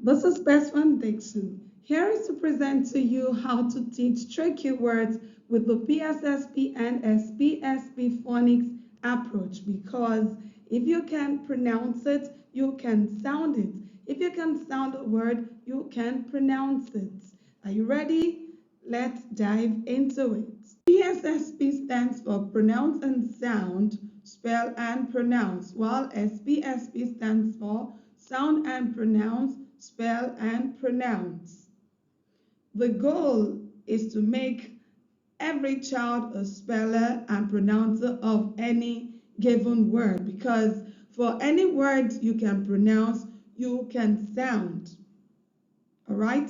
This is Best One Diction. Here is to present to you how to teach tricky words with the Pssp and Spsp phonics approach, because if you can pronounce it, you can sound it. If you can sound a word, you can pronounce it. Are you ready? Let's dive into it. Pssp stands for pronounce and sound, spell and pronounce, while Spsp stands for sound and pronounce, spell and pronounce. The goal is to make every child a speller and pronouncer of any given word, because for any word you can pronounce, you can sound. All right?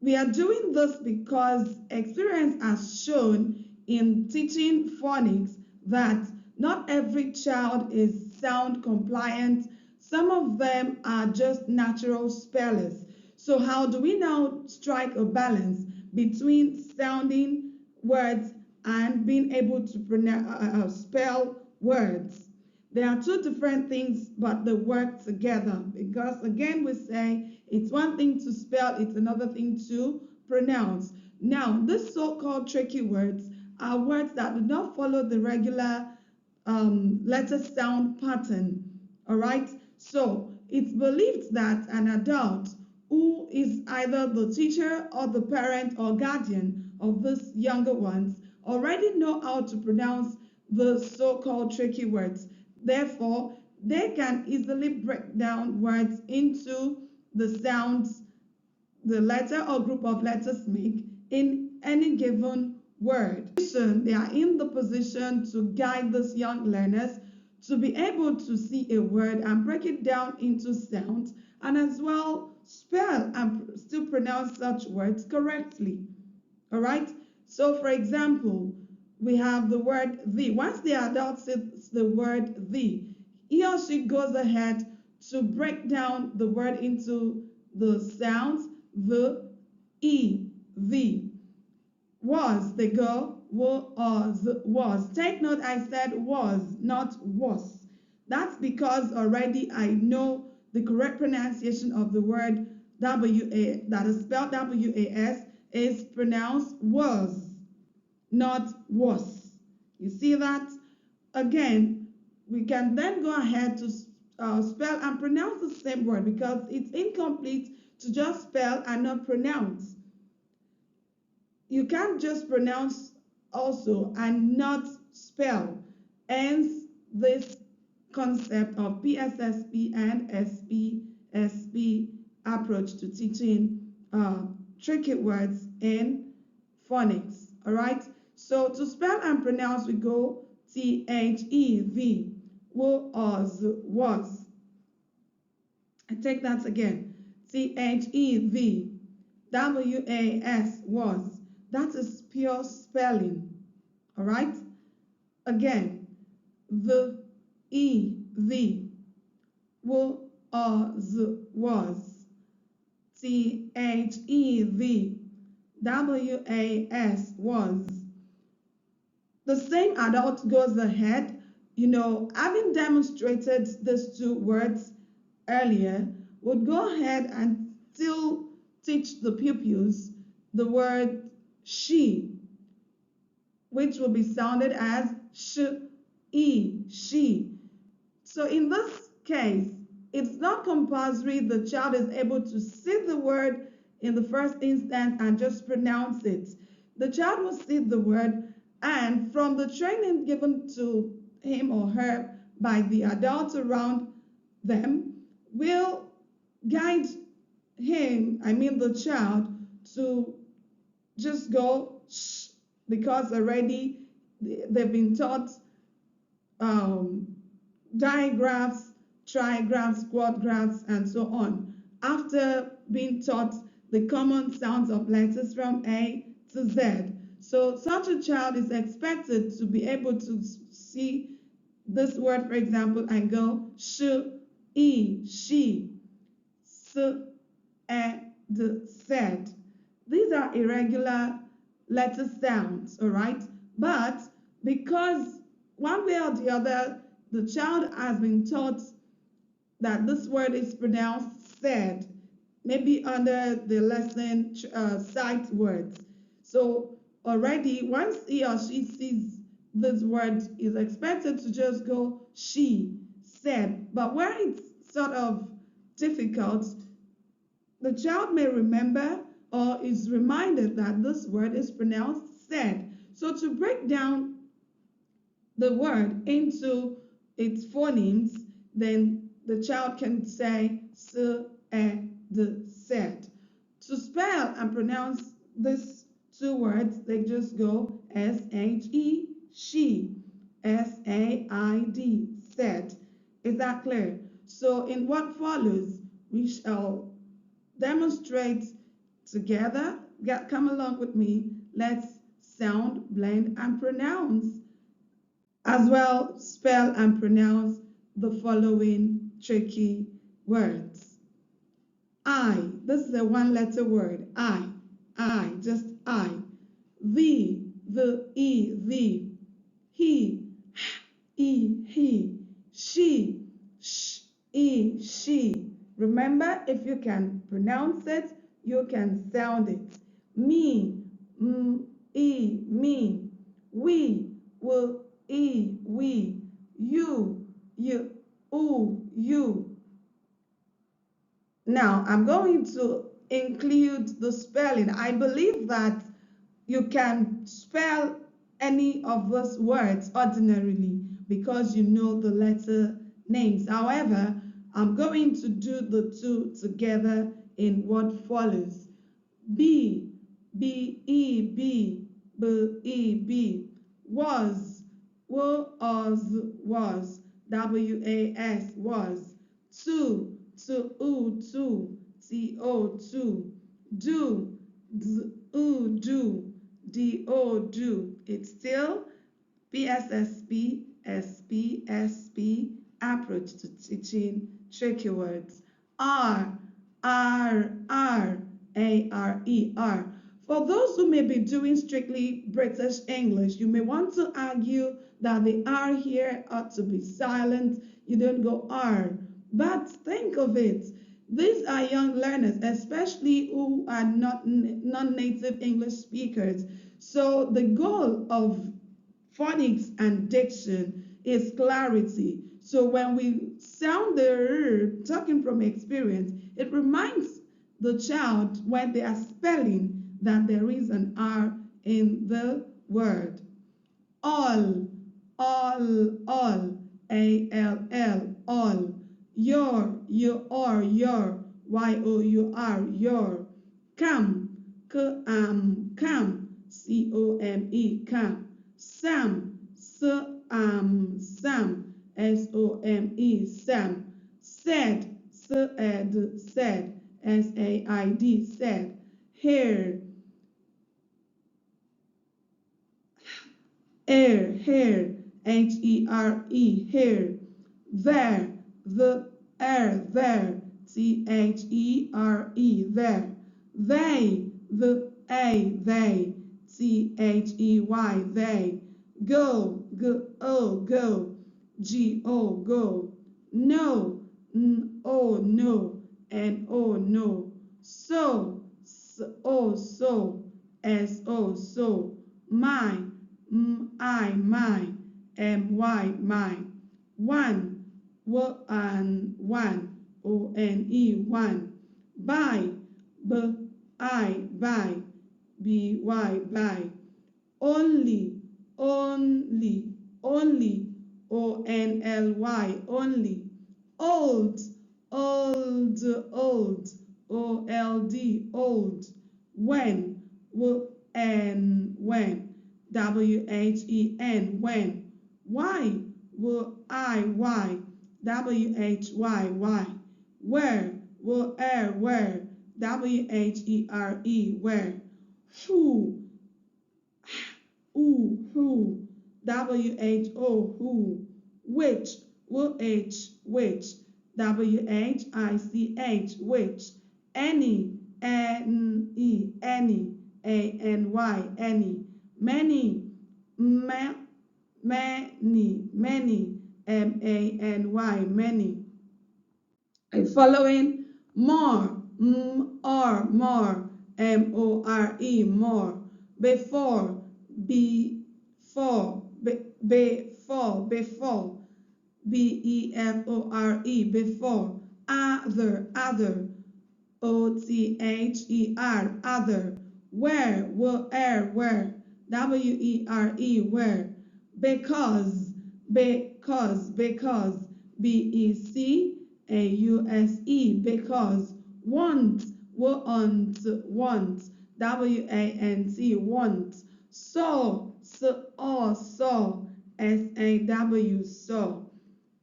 We are doing this because experience has shown in teaching phonics that not every child is sound compliant. Some of them are just natural spellers. So how do we now strike a balance between sounding words and being able to spell words? There are two different things, but they work together, because again we say it's one thing to spell, it's another thing to pronounce. Now, these so-called tricky words are words that do not follow the regular letter sound pattern. All right, so it's believed that an adult who is either the teacher or the parent or guardian of these younger ones already know how to pronounce the so-called tricky words. Therefore, they can easily break down words into the sounds the letter or group of letters make in any given word. They are in the position to guide these young learners to be able to see a word and break it down into sounds, and as well spell and still pronounce such words correctly. All right? So, for example, we have the word the. Once the adult says the word the, he or she goes ahead to break down the word into the sounds the, e, the. Was, they go was. Take note, I said was, not was. That's because already I know the correct pronunciation of the word wa, that is spelled was, is pronounced was, not was. You see that? Again, we can then go ahead to spell and pronounce the same word, because it's incomplete to just spell and not pronounce. You can't just pronounce also and not spell. Hence, this concept of Pssp and Spsp approach to teaching tricky words in phonics. All right. So to spell and pronounce, we go the, was. I take that again. The, was. That is pure spelling. All right. Again, the, was. Was. The same adult goes ahead, having demonstrated these two words earlier, would go ahead and still teach the pupils the word she, which will be sounded as she. So in this case, it's not compulsory the child is able to see the word in the first instance and just pronounce it. The child will see the word, and from the training given to him or her by the adults around them, will guide the child, to just go shh, because already they've been taught digraphs, trigraphs, quadgraphs, and so on, after being taught the common sounds of letters from A to Z. So such a child is expected to be able to see this word, for example, and go sh, she, s, d, said. These are irregular letter sounds, all right? But because one way or the other, the child has been taught that this word is pronounced said, maybe under the lesson sight words. So already once he or she sees this word is expected to just go she said. But where it's sort of difficult, the child may remember or is reminded that this word is pronounced said. So to break down the word into its phonemes, then the child can say s, e, d, said. To spell and pronounce these two words, they just go S-H-E, she, S-A-I-D, said. Is that clear? So in what follows, we shall demonstrate together. Come along with me. Let's sound, blend, and pronounce, as well spell and pronounce the following tricky words. I, this is a one-letter word. I, just I. The, the. He, he. She, sh, she. Remember, if you can pronounce it, you can sound it. Me, me. We, we. You, you. Now, I'm going to include the spelling. I believe that you can spell any of those words ordinarily because you know the letter names. However, I'm going to do the two together in what follows. B, B, was, was, was. Two, two, two. Do, do, do. It's still Pssp, Spsp approach to teaching tricky words. R, R. For those who may be doing strictly British English, you may want to argue that the R here ought to be silent. You don't go R. But think of it. These are young learners, especially who are not non-native English speakers. So the goal of phonics and diction is clarity. So when we sound the R, talking from experience, it reminds the child when they are spelling that there is an R in the word. All, all, A-L-L, all. Your, your, your. Come, come, C-O-M-E, come. Sam, sam, S-O-M-E, Sam. Said, said, S-A-I-D, said. Here, here, H-E-R-E, here. There, there, T-H-E-R-E, there. They, they, T-H-E-Y, they. Go, go, G-O, go. No, N-O, no, N-O, no. So, so, S-O, so. My, M-I, my, M-Y, my. One, one, O-N-E, one. Buy, B-I, buy, B-Y, buy. Only, only, O-N-L-Y, only. Old, old, O-L-D, old. When, W-N, when. W-H-E-N, when. Why, W-I-Y, W-H-Y, why. Where, where, W-H-E-R-E, where. Who, who, W-H-O, who. Which, W-H, which, W-H-I-C-H, which. Any, N-E, any, A-N-Y, any. Many, many, M-A-N-Y, many. And following, more, More, more, more, more. Before, before, before, before. Before, before. Other, other. Other, other. Where, where, where. Where. Because, because, because. Because, because. Want, want, want. Want. So, so, so. So.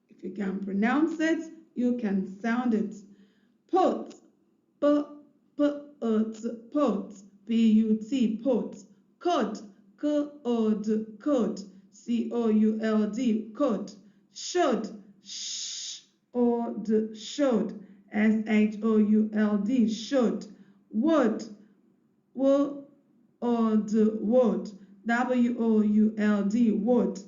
If you can pronounce it, you can sound it. Put, put, put, put, put, put. Could, could, could, could, could. Should, should, should, should, should. Would, would, would, would.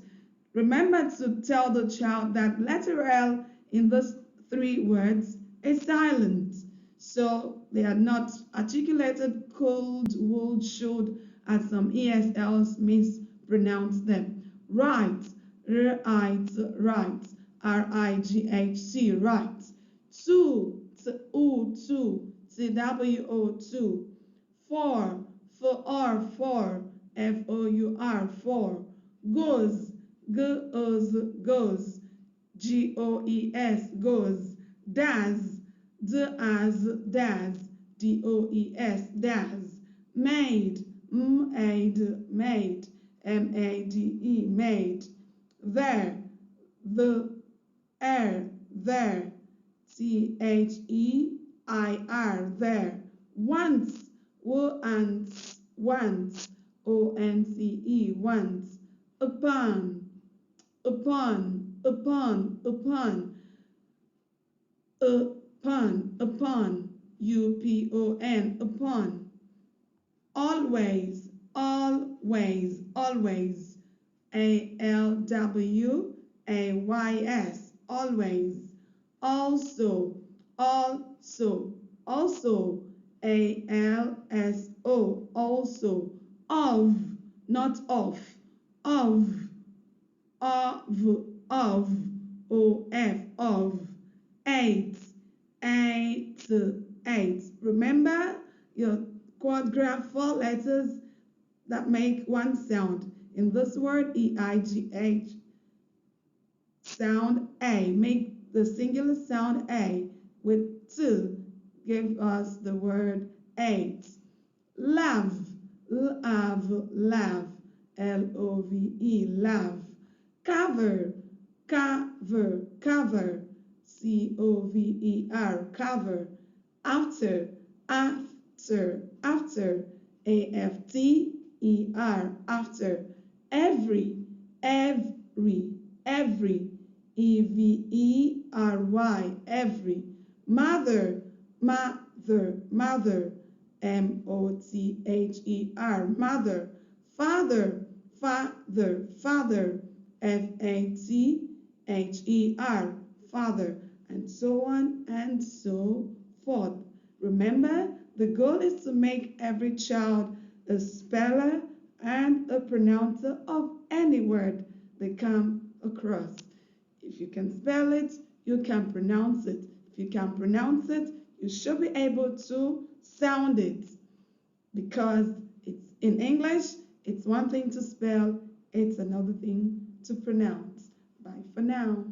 Remember to tell the child that letter L in those three words is silent. So they are not articulated could, would, should, as some ESLs mispronounce them. Right, right, right, RIGHT, right. To, to, TWO, for, for, FOUR, for. Goes, goes, goes, GOES, goes. Does, does, DOES, does. Made, made, made, MADE, made. There, there, THEIR, there. Once, once, once, ONCE, once. Upon, upon, upon, upon, upon, UPON, upon. Always, always, always, ALWAYS, always. Also, also, also, ALSO, also. Of, not of, of, of, of. Eight, eight, eight. Remember your quadgraph 4 letters that make one sound. In this word, EIGH, sound A. Make the singular sound A with 2. Give us the word 8. Love, love, love, LOVE, love. Cover, cover, cover, COVER, cover. After, after, after, AFTER, after. Every, every, every, EVERY, every. Mother, mother, mother, MOTHER, mother. Father, father, father, FATHER, father, and so on and so forth. Remember, the goal is to make every child a speller and a pronouncer of any word they come across. If you can spell it, you can pronounce it. If you can pronounce it, you should be able to sound it, because it's in English, it's one thing to spell, it's another thing to pronounce. Bye for now.